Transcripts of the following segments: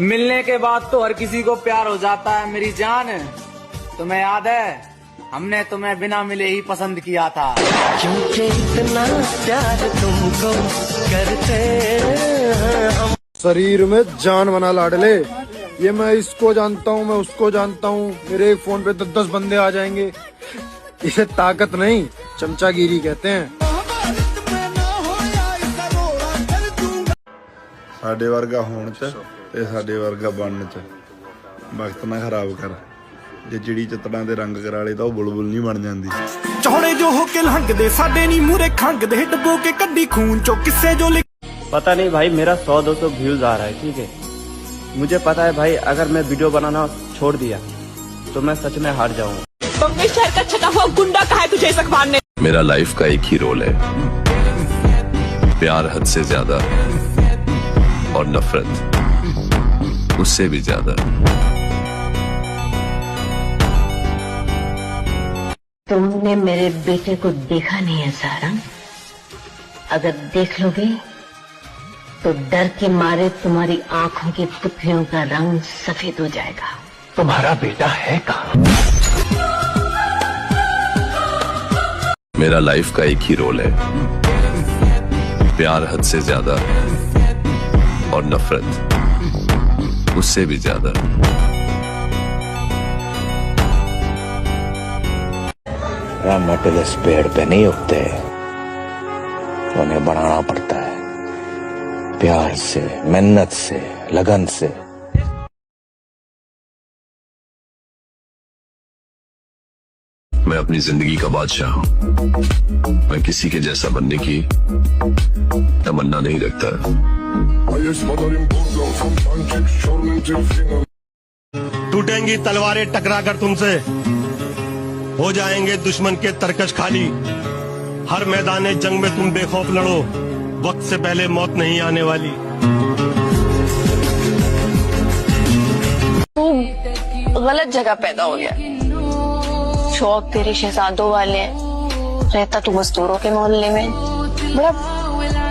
मिलने के बाद तो हर किसी को प्यार हो जाता है मेरी जान। तुम्हें याद है हमने तुम्हें बिना मिले ही पसंद किया था। क्योंकि इतना प्यार तुमको करते हम। शरीर में जान बना लाडले, ये मैं इसको जानता हूँ, मैं उसको जानता हूँ, मेरे फोन पे 10-10 बंदे आ जाएंगे। इसे ताकत नहीं चमचागिरी कहते हैं। ਸਾਡੇ ਵਰਗਾ ਹੋਣ ਚ ਤੇ ਸਾਡੇ ਵਰਗਾ ਬਣਨ ਚ ਵਕਤ ਨਾ ਖਰਾਬ ਕਰ। ਜੇ ਜਿਹੜੀ ਚਿੱਤੜਾਂ ਦੇ ਰੰਗ ਕਰਾਲੇ ਤਾਂ ਉਹ ਬੁਲਬੁਲ ਨਹੀਂ ਬਣ ਜਾਂਦੀ। ਚੌੜੇ ਜੋ ਹੋ ਕੇ ਲੰਘਦੇ ਸਾਡੇ ਨਹੀਂ ਮੂਰੇ ਖੰਗਦੇ ਡੱਬੋ ਕੇ ਕੱਢੀ ਖੂਨ ਚੋਂ ਕਿੱਸੇ ਜੋ पता नहीं भाई मेरा 100-200 व्यूज आ रहा है, ठीक है। मुझे पता है भाई अगर मैं वीडियो बनाना छोड़ दिया तो मैं सच में हार जाऊंगा। शहर का छटा हुआ गुंडा कहा है तुझे इस अखबार ने। मेरा लाइफ का एक ही रोल है, प्यार हद से ज्यादा और नफरत उससे भी ज्यादा। तुमने मेरे बेटे को देखा नहीं है सारंग, अगर देख लोगे तो डर के मारे तुम्हारी आंखों की पुतलियों का रंग सफेद हो जाएगा। तुम्हारा बेटा है कहाँ? मेरा लाइफ का एक ही रोल है, प्यार हद से ज्यादा और नफरत उससे भी ज्यादा। मटर इस पेड़ पे नहीं उगते, उन्हें बनाना पड़ता है प्यार से, मेहनत से, लगन से। मैं अपनी जिंदगी का बादशाह हूँ, मैं किसी के जैसा बनने की तमन्ना नहीं रखता। टूटेंगी तलवारें टकरा कर तुमसे, हो जाएंगे दुश्मन के तरकश खाली। हर मैदान जंग में तुम बेखौफ लड़ो, वक्त से पहले मौत नहीं आने वाली। तू गलत जगह पैदा हो गया। शौक तेरे शहजादों वाले हैं, रहता तू मजदूरों के मोहल्ले में। बड़ा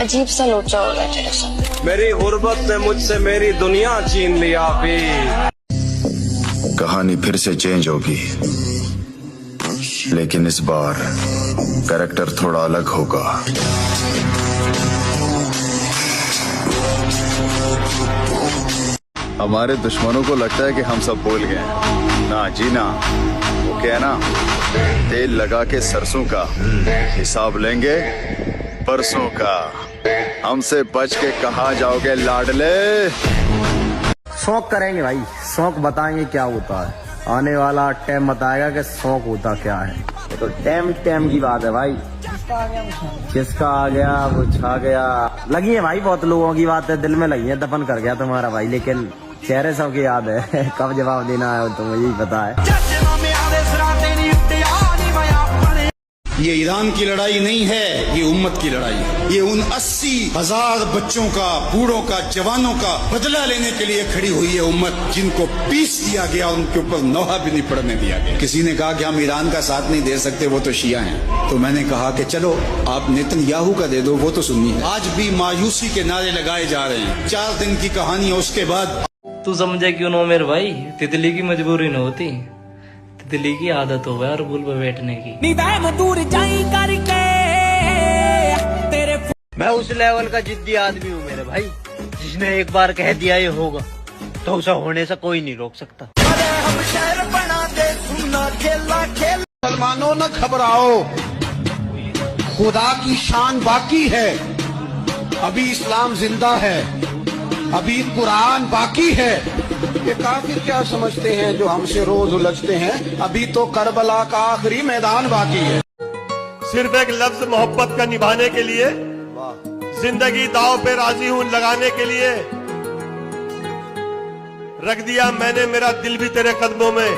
अजीब सा लोचा हो गया तेरे साथ। मेरी गुर्बत ने मुझसे मेरी दुनिया छीन लिया। कहानी फिर से चेंज होगी, लेकिन इस बार कैरेक्टर थोड़ा अलग होगा। हमारे दुश्मनों को लगता है कि हम सब भूल गए। ना जी ना, वो क्या है ना, तेल लगा के सरसों का हिसाब लेंगे परसों का। हमसे बच के कहाँ जाओगे लाडले। शौक करेंगे भाई, शौक बताएंगे क्या होता है। आने वाला टाइम बताएगा कि शौक होता क्या है। तो टाइम की बात है भाई, किसका आ गया वो छा गया। लगी है भाई, बहुत लोगों की बात है दिल में लगी है। दफन कर गया तुम्हारा भाई, लेकिन चेहरे सबके याद है। कब जवाब देना है तो मुझे ही पता है। ये ईरान की लड़ाई नहीं है, ये उम्मत की लड़ाई है। ये उन 80,000 बच्चों का, बूढ़ों का, जवानों का बदला लेने के लिए खड़ी हुई है उम्मत, जिनको पीस दिया गया, उनके ऊपर नोहा भी नहीं पड़ने दिया गया। किसी ने कहा कि हम ईरान का साथ नहीं दे सकते, वो तो शिया हैं। तो मैंने कहा कि चलो आप नेतन्याहू का दे दो, वो तो सुन्नी है। आज भी मायूसी के नारे लगाए जा रहे हैं। 4 दिन की कहानी है, उसके बाद तू समझे क्यों नो मेरे भाई, तितली की मजबूरी न होती, तितली की आदत हो गया और पुल पे बैठने की। मैं उस लेवल का जिद्दी आदमी हूँ मेरे भाई, जिसने एक बार कह दिया ये होगा तो उसे होने से कोई नहीं रोक सकता। मुसलमानों न घबराओ, खुदा की शान बाकी है। अभी इस्लाम जिंदा है, अभी कुरान बाकी है। ये काफिर क्या समझते हैं जो हमसे रोज उलझते हैं, अभी तो करबला का आखिरी मैदान बाकी है। सिर्फ एक लफ्ज मोहब्बत का निभाने के लिए जिंदगी दाव पे राजी हूं लगाने के लिए। रख दिया मैंने मेरा दिल भी तेरे कदमों में,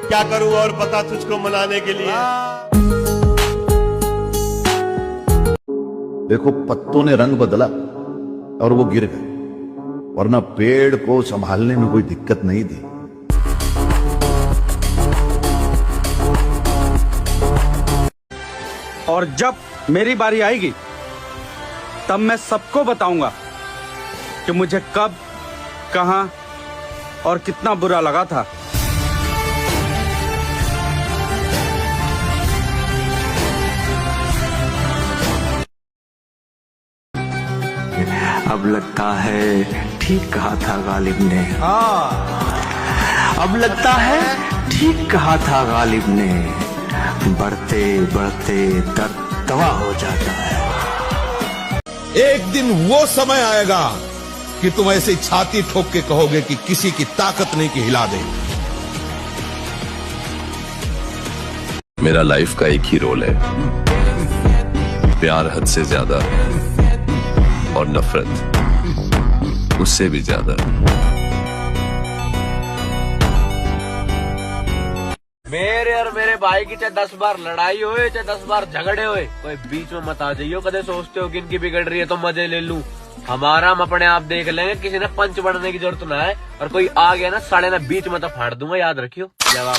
क्या करूं और पता तुझको मनाने के लिए। देखो पत्तों ने रंग बदला और वो गिर गए, वरना पेड़ को संभालने में कोई दिक्कत नहीं थी। और जब मेरी बारी आएगी तब मैं सबको बताऊंगा कि मुझे कब कहाँ और कितना बुरा लगा था। अब लगता है ठीक कहा था गालिब ने। अब लगता है ठीक कहा था गालिब ने, बढ़ते बढ़ते दर्द दवा हो जाता है। एक दिन वो समय आएगा कि तुम ऐसे छाती ठोक के कहोगे कि किसी की ताकत नहीं कि हिला दे। मेरा लाइफ का एक ही रोल है, प्यार हद से ज्यादा और नफरत उससे भी ज्यादा। मेरे और मेरे भाई की चाहे 10 बार लड़ाई होए चाहे 10 बार झगड़े होए, कोई बीच में मत आ जाइयो। कदे सोचते हो कि इनकी बिगड़ रही है तो मजे ले लूं। हमारा हम अपने आप देख लेंगे, किसी ने पंच बढ़ने की जरूरत ना है। और कोई आ गया ना साले ना बीच में तो फाड़ दूंगा, याद रखियो। जवाब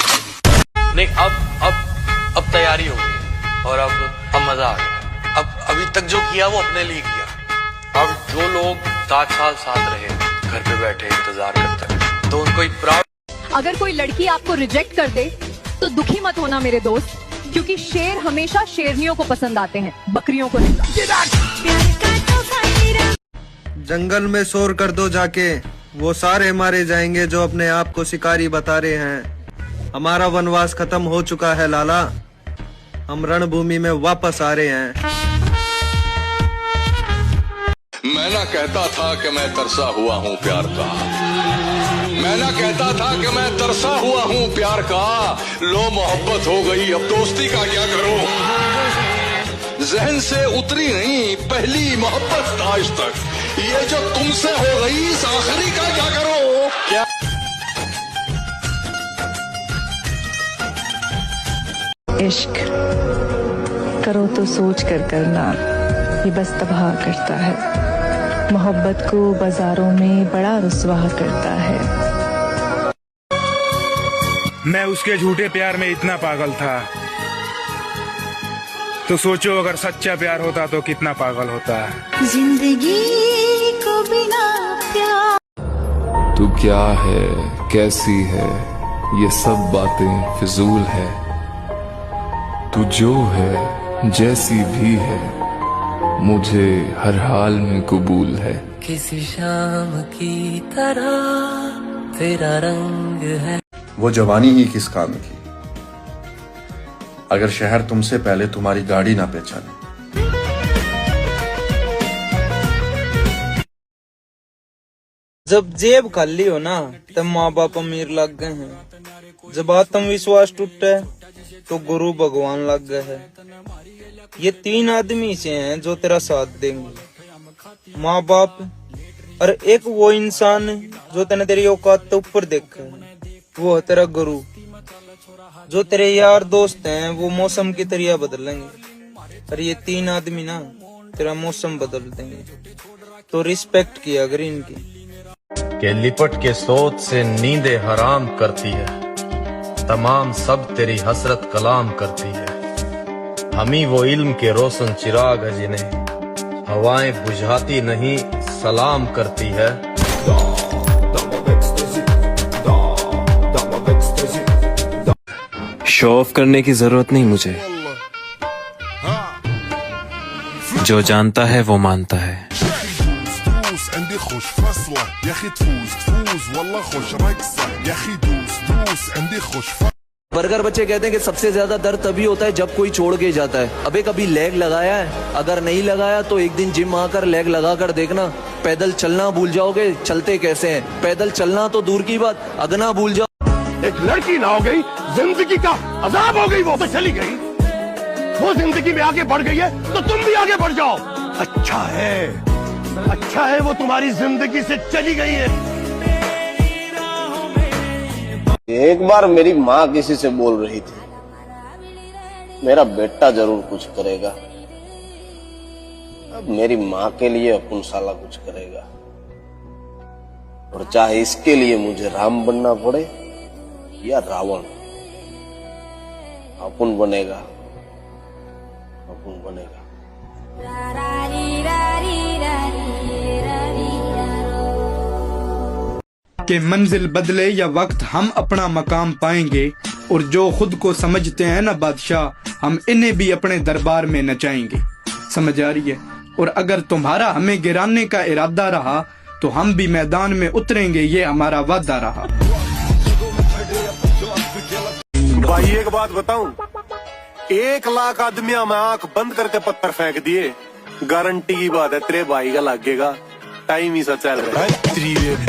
नहीं, अब तैयारी हो गई और अब मजा आ गया। अब अभी तक जो किया वो अपने लिए किया। अब जो लोग 7 साल साथ रहे, घर पे बैठे इंतजार करते हैं, तो उनको एक प्राउड। अगर कोई लड़की आपको रिजेक्ट कर दे तो दुखी मत होना मेरे दोस्त, क्योंकि शेर हमेशा शेरनियों को पसंद आते हैं, बकरियों को नहीं। जंगल में शोर कर दो जाके, वो सारे मारे जाएंगे जो अपने आप को शिकारी बता रहे हैं। हमारा वनवास खत्म हो चुका है लाला, हम रणभूमि में वापस आ रहे हैं। मैं ना कहता था कि मैं तरसा हुआ हूँ प्यार का, मैं ना कहता था कि मैं तरसा हुआ हूँ प्यार का। लो मोहब्बत हो गई, अब दोस्ती का क्या करूं। जहन से उतरी नहीं पहली मोहब्बत आज तक, ये जो तुमसे हो गई इस आखिरी का क्या करो। क्या इश्क करो तो सोच कर करना, ये बस तबाह करता है। मोहब्बत को बाजारों में बड़ा रुस्वा करता है। मैं उसके झूठे प्यार में इतना पागल था, तो सोचो अगर सच्चा प्यार होता तो कितना पागल होता। जिंदगी को बिना प्यार। तू क्या है, कैसी है, ये सब बातें फिजूल है। तू जो है, जैसी भी है, मुझे हर हाल में कबूल है। किसी शाम की तरह तेरा रंग है। वो जवानी ही किस काम की अगर शहर तुमसे पहले तुम्हारी गाड़ी ना पहचाने। जब जेब खाली हो ना तब माँ बाप अमीर लग गए हैं। जब आत्मविश्वास टूटे तो गुरु भगवान लग गए हैं। ये 3 आदमी से हैं जो तेरा साथ देंगे, माँ बाप और एक वो इंसान जो तेने तेरी औकात के ऊपर देखा है, वो है तेरा गुरु। जो तेरे यार दोस्त हैं वो मौसम की तरह बदलेंगे, और ये 3 आदमी ना तेरा मौसम बदल देंगे। तो रिस्पेक्ट किया अगर इनकी। के लिपट के सोच से नींदें हराम करती है, तमाम सब तेरी हसरत कलाम करती है। हम ही वो इल्म के रोशन चिराग है जिन्हें हवाएं बुझाती नहीं सलाम करती है। शो ऑफ करने की जरूरत नहीं मुझे, जो जानता है वो मानता है। बर्गर बच्चे कहते हैं कि सबसे ज्यादा दर्द तभी होता है जब कोई छोड़ के जाता है। अबे कभी लेग लगाया है? अगर नहीं लगाया तो एक दिन जिम आकर लेग लगा कर देखना, पैदल चलना भूल जाओगे चलते कैसे हैं। पैदल चलना तो दूर की बात, अगना भूल जाओ। एक लड़की ना हो गई, जिंदगी का अजाब हो गई, वो तो चली गई। वो जिंदगी में आगे बढ़ गई है तो तुम भी आगे बढ़ जाओ। अच्छा है वो तुम्हारी जिंदगी से चली गई है। एक बार मेरी माँ किसी से बोल रही थी, मेरा बेटा जरूर कुछ करेगा। अब मेरी माँ के लिए अपन साला कुछ करेगा, और चाहे इसके लिए मुझे राम बनना पड़े या रावण, अपन बनेगा, अपन बनेगा। कि मंजिल बदले या वक्त हम अपना मकाम पाएंगे, और जो खुद को समझते हैं ना बादशाह, हम इन्हें भी अपने दरबार में नचाएंगे। समझ आ रही है? और अगर तुम्हारा हमें गिराने का इरादा रहा तो हम भी मैदान में उतरेंगे, ये हमारा वादा रहा। भाई एक बात बताऊं, 1 लाख आदमियों में आंख बंद करके पत्थर फेंक दिए, गारंटी की बात है तेरे भाई का लगेगा। टाइम ही सा चल रहा है।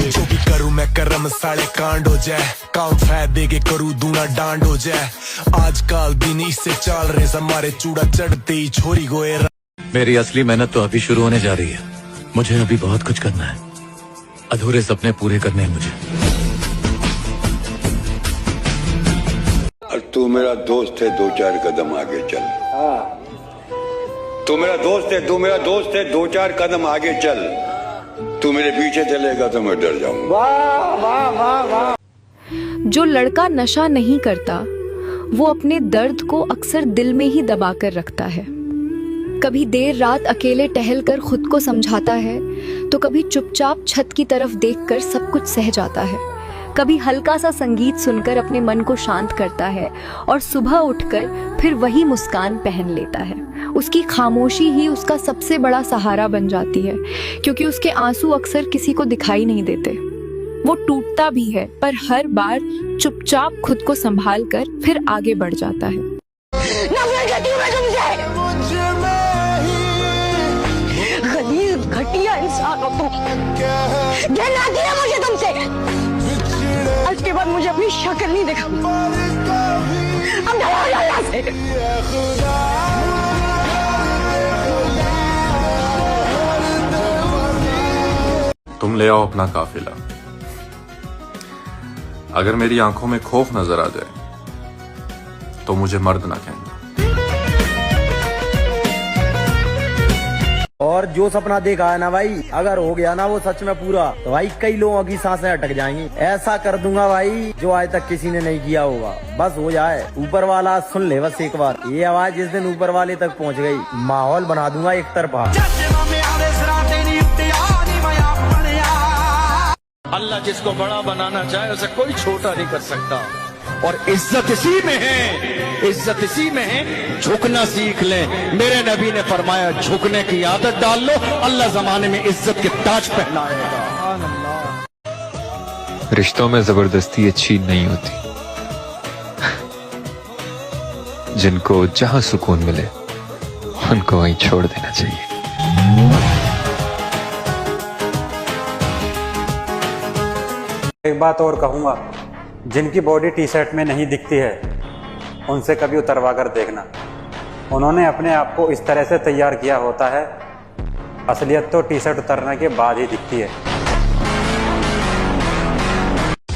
जो भी करूं मैं करम साले कांड हो जाए, काम फायदे के करूं दूना डांड हो जाए। आजकल दिन इससे चल रहे हमारे चूड़ा चढ़ते ही छोरी गोए। मेरी असली मेहनत तो अभी शुरू होने जा रही है। मुझे अभी बहुत कुछ करना है, अधूरे सपने पूरे करने हैं मुझे। और तू मेरा दोस्त है, 2-4 कदम आगे चल। तू मेरा दोस्त है, 2-4 कदम आगे चल। तू मेरे पीछे चलेगा तो मैं डर जाऊंगा। वाह वाह वाह वाह। जो लड़का नशा नहीं करता वो अपने दर्द को अक्सर दिल में ही दबा कर रखता है। कभी देर रात अकेले टहलकर खुद को समझाता है, तो कभी चुपचाप छत की तरफ देखकर सब कुछ सह जाता है। कभी हल्का सा संगीत सुनकर अपने मन को शांत करता है और सुबह उठकर फिर वही मुस्कान पहन लेता है। उसकी खामोशी ही उसका सबसे बड़ा सहारा बन जाती है, क्योंकि उसके आंसू अक्सर किसी को दिखाई नहीं देते। वो टूटता भी है पर हर बार चुपचाप खुद को संभाल कर फिर आगे बढ़ जाता है। घटिया इंसान हो तुम, जलाती है मुझे तुमसे। आज के बाद मुझे अपनी शक्ल नहीं दिखानी। अब डरो अल्लाह से। तुम ले आओ अपना काफिला। अगर मेरी आंखों में खौफ नजर आ जाए तो मुझे मर्द ना कहना। और जो सपना देखा है ना भाई, अगर हो गया ना वो सच में पूरा, तो भाई कई लोगों की सांसें अटक जाएंगी। ऐसा कर दूंगा भाई जो आज तक किसी ने नहीं किया होगा। बस हो जाए, ऊपर वाला सुन ले बस एक बार। ये आवाज जिस दिन ऊपर वाले तक पहुंच गई, माहौल बना दूंगा एक तरफा। अल्लाह जिसको बड़ा बनाना चाहे उसे कोई छोटा नहीं कर सकता। और इज्जत इसी में है, इज्जत इसी में है, झुकना सीख ले। मेरे नबी ने फरमाया झुकने की आदत डाल लो, अल्लाह जमाने में इज्जत के ताज पहनाएगा। रिश्तों में जबरदस्ती अच्छी नहीं होती। जिनको जहां सुकून मिले उनको वहीं छोड़ देना चाहिए। एक बात और कहूँगा, जिनकी बॉडी टी शर्ट में नहीं दिखती है उनसे कभी उतरवा कर देखना। उन्होंने अपने आप को इस तरह से तैयार किया होता है, असलियत तो टी शर्ट उतरने के बाद ही दिखती है।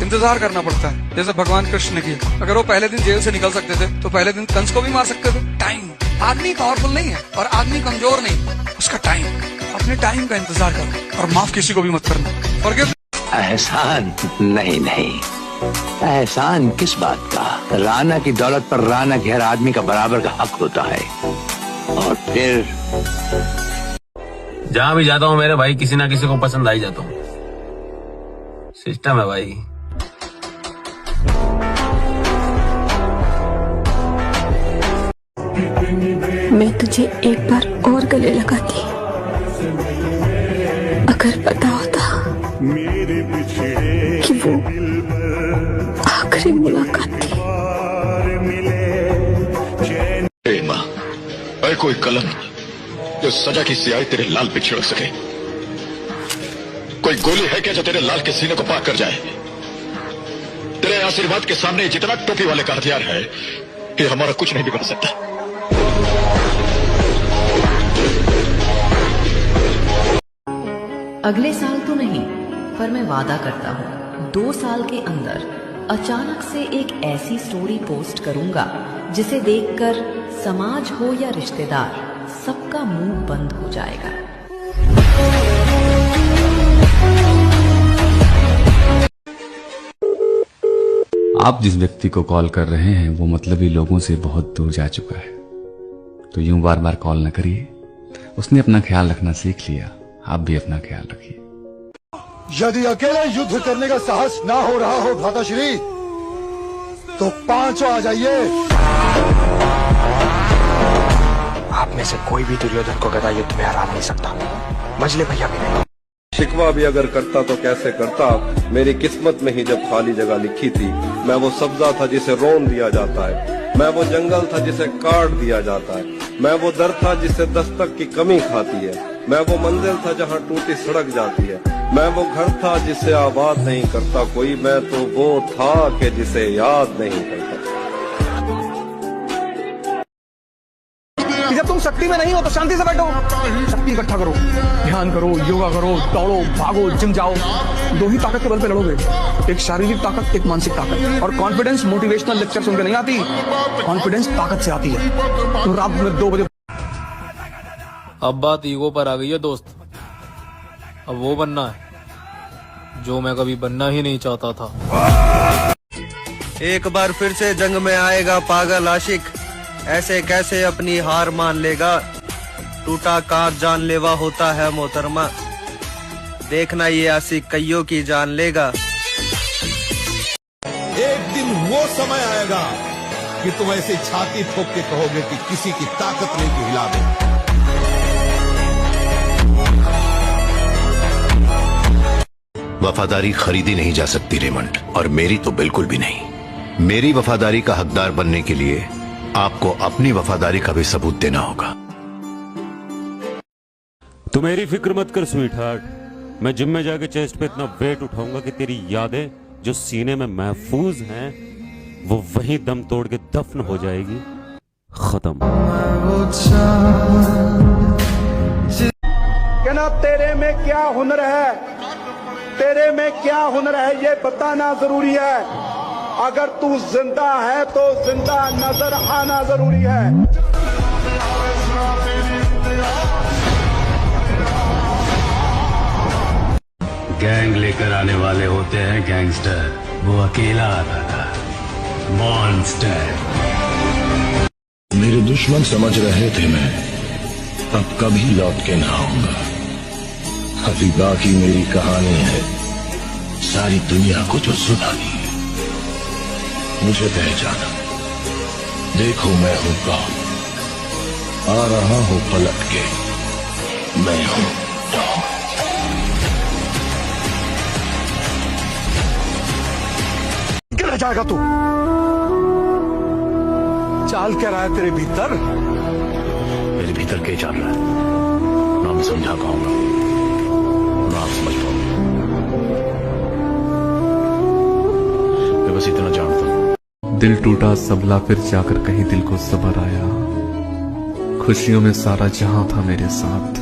इंतजार करना पड़ता है, जैसे भगवान कृष्ण ने किया। अगर वो पहले दिन जेल से निकल सकते थे तो पहले दिन कंस को भी मार सकते थे। टाइम, आदमी पावरफुल नहीं है और आदमी कमजोर नहीं, उसका टाइम। अपने टाइम का इंतजार करो और माफ किसी को भी मत करना। और एहसान नहीं, एहसान किस बात का? राना की दौलत पर राना के हर आदमी का बराबर का हक होता है। और फिर जहाँ भी जाता हूँ मेरे भाई किसी ना किसी को पसंद आ ही जाता हूँ। सिस्टम है भाई। मैं तुझे एक बार और गले लगाती, अगर पता होता कि वो आखिरी मुलाकात थी। माँ, और कोई कलम जो सजा की स्याही तेरे लाल पे छिड़क सके? कोई गोली है क्या जो तेरे लाल के सीने को पार कर जाए? तेरे आशीर्वाद के सामने जितना टोपी वाले का हथियार है, ये हमारा कुछ नहीं बिगाड़ सकता। अगले साल तो नहीं, पर मैं वादा करता हूँ 2 साल के अंदर अचानक से एक ऐसी स्टोरी पोस्ट करूंगा जिसे देखकर समाज हो या रिश्तेदार, सबका मुंह बंद हो जाएगा। आप जिस व्यक्ति को कॉल कर रहे हैं वो मतलबी लोगों से बहुत दूर जा चुका है, तो यूं बार बार कॉल न करिए। उसने अपना ख्याल रखना सीख लिया, आप भी अपना ख्याल रखिए। यदि अकेले युद्ध करने का साहस ना हो रहा हो भ्राताश्री, तो पांचों आ जाइए। आप में से कोई भी दुर्योधन को गदा युद्ध में हरा नहीं सकता, मजले भैया भी नहीं। शिकवा भी अगर करता तो कैसे करता, मेरी किस्मत में ही जब खाली जगह लिखी थी। मैं वो सब्जा था जिसे रोन दिया जाता है, मैं वो जंगल था जिसे काट दिया जाता है, मैं वो दर था जिससे दस्तक की कमी खाती है, मैं वो मंजिल था जहाँ टूटी सड़क जाती है, मैं वो घर था जिसे आबाद नहीं करता कोई, मैं तो वो था कि जिसे याद नहीं करता। जब तुम शक्ति में नहीं हो तो शांति से बैठो, शक्ति इकट्ठा करो, ध्यान करो, योगा करो, दौड़ो, भागो, जिम जाओ। दो ही ताकत के बल पे लड़ोगे, एक शारीरिक ताकत, एक मानसिक ताकत। और कॉन्फिडेंस मोटिवेशनल लेक्चर सुनकर नहीं आती, कॉन्फिडेंस ताकत से आती है। तो रात में 2 बजे। अब बात ईगो पर आ गई है दोस्त। अब वो बनना है जो मैं कभी बनना ही नहीं चाहता था। एक बार फिर से जंग में आएगा पागल आशिक, ऐसे कैसे अपनी हार मान लेगा। टूटा कांच जानलेवा होता है मोहतरमा, देखना ये आशिक कईयों की जान लेगा। एक दिन वो समय आएगा कि तुम ऐसे छाती ठोक के कहोगे कि किसी की ताकत नहीं कि हिला दे। वफादारी खरीदी नहीं जा सकती रेमंड, और मेरी तो बिल्कुल भी नहीं। मेरी वफादारी का हकदार बनने के लिए आपको अपनी वफादारी का भी सबूत देना होगा। तू मेरी फिक्र मत कर स्वीट हार्ट, मैं जिम में जाके चेस्ट पे इतना वेट उठाऊंगा कि तेरी यादें जो सीने में महफूज हैं वो वहीं दम तोड़ के दफन हो जाएगी, खत्म। कहना तेरे में क्या हुनर है, तेरे में क्या हुनर है ये बताना जरूरी है। अगर तू जिंदा है तो जिंदा नजर आना जरूरी है। गैंग लेकर आने वाले होते हैं गैंगस्टर, वो अकेला आता था मॉन्स्टर। मेरे दुश्मन समझ रहे थे मैं अब कभी लौट के ना आऊंगा। अभी बाकी मेरी कहानी है सारी दुनिया को जो सुनानी है। मुझे पहचाना, देखो मैं हूं कौन, आ रहा हूं पलट के, मैं हूं डॉन। गिर जाएगा तू। चाल क्या रहा है तेरे भीतर? मेरे भीतर क्या चल रहा है ना मैं समझा पाऊंगा ना आप समझ पाऊंगा। मैं बस इतना जानता हूं, दिल टूटा सबला फिर जाकर कहीं दिल को सब्र आया। खुशियों में सारा जहां था मेरे साथ,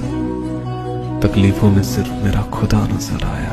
तकलीफों में सिर्फ मेरा खुदा नजर आया।